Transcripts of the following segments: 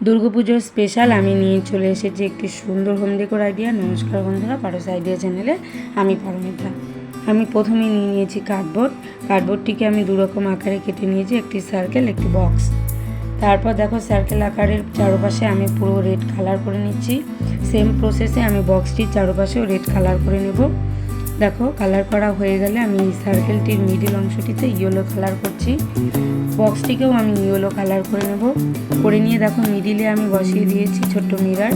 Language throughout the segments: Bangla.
দুর্গাপুজোর স্পেশাল আমি নিয়ে চলে এসেছি একটি সুন্দর হোম ডেকোর আইডিয়া। নমস্কার বন্ধুরা, পারোস আইডিয়া চ্যানেলে আমি পারমিতা। আমি প্রথমে নিয়ে নিয়েছি কার্ডবোর্ডটিকে আমি দুরকম আকারে কেটে নিয়েছি, একটি সার্কেল একটি বক্স। তারপর দেখো সার্কেল আকারের চারপাশে আমি পুরো রেড কালার করে নিচ্ছি। সেম প্রসেসে আমি বক্সটির চারপাশেও রেড কালার করে নেব। দেখো কালার করা হয়ে গেলে আমি সার্কেলটির মিডিল অংশটিতে ইয়েলো কালার করছি। বক্সটিকেও আমি ইয়েলো কালার করে নেব। করে নিয়ে দেখো মিডিলে আমি বসিয়ে দিয়েছি ছোট্ট মিরর,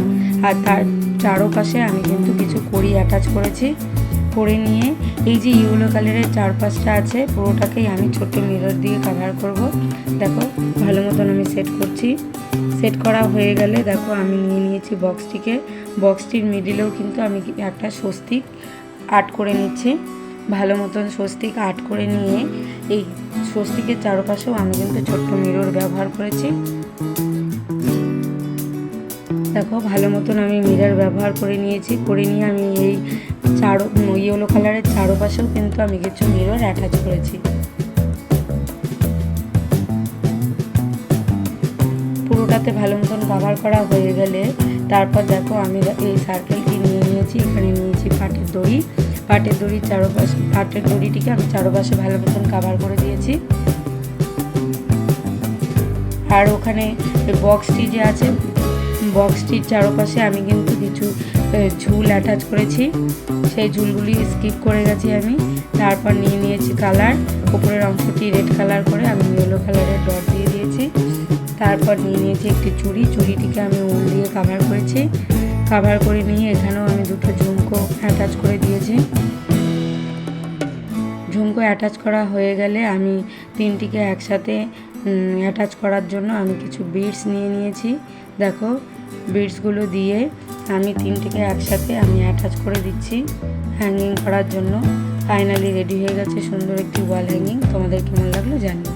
আর তার চারপাশে আমি কিন্তু কিছু কড়ি অ্যাটাচ করেছি। করে নিয়ে এই যে ইয়েলো কালারের চারপাশটা আছে পুরোটাকেই আমি ছোট্ট মিরর দিয়ে কাভার করব। দেখো ভালো মতন আমি সেট করছি। সেট করা হয়ে গেলে দেখো আমি নিয়ে নিয়েছি বক্সটির মিডিলেও কিন্তু আমি একটা স্বস্তিক আর্ট করে নিচ্ছি। ভালো মতন স্বস্তিক আর্ট করে নিয়ে এই স্বস্তিকের চারপাশেও আমি কিন্তু ছোট্ট মিরর ব্যবহার করেছি। দেখো ভালো মতন আমি মিরর ব্যবহার করে নিয়েছি। করে নিয়ে আমি এই ইয়েলো কালারের চারপাশেও কিন্তু আমি কিছু মিরর অ্যাটাচ করেছি। পুরোটাতে ভালো মতন কভার করা হয়ে গেলে তারপর দেখো আমি এই সার্কেলটি নিয়ে নিয়েছি। এখানে নিয়েছি পাটের দড়িটিকে আমি চারপাশে ভালো মতন কভার করে দিয়েছি। আর ওখানে বক্সটি যে আছে বক্সটির চারপাশে আমি কিন্তু কিছু ঝুল অ্যাটাচ করেছি, সেই ঝুলগুলি স্কিপ করে গেছি আমি। তারপর নিয়ে নিয়েছি কালার, উপরের অংশটি রেড কালার করে আমি ইয়েলো কালারের ডট দিয়ে দিয়েছি। তারপর নিয়ে নিয়েছি একটি চুড়িটিকে আমি উল দিয়ে কাভার করেছি। কাভার করে নিয়ে এখানেও আমি দুটো ঝুমকো অ্যাটাচ করে দিয়েছি। ঝুমকো অ্যাটাচ করা হয়ে গেলে আমি তিনটিকে একসাথে অ্যাটাচ করার জন্য আমি কিছু বিডস নিয়ে নিয়েছি। দেখো বিডসগুলো দিয়ে আমি তিনটিকে একসাথে আমি অ্যাটাচ করে দিচ্ছি হ্যাঙ্গিং করার জন্য। ফাইনালি রেডি হয়ে গেছে সুন্দর একটি ওয়াল হ্যাঙ্গিং। তোমাদের কেমন লাগলো জানি।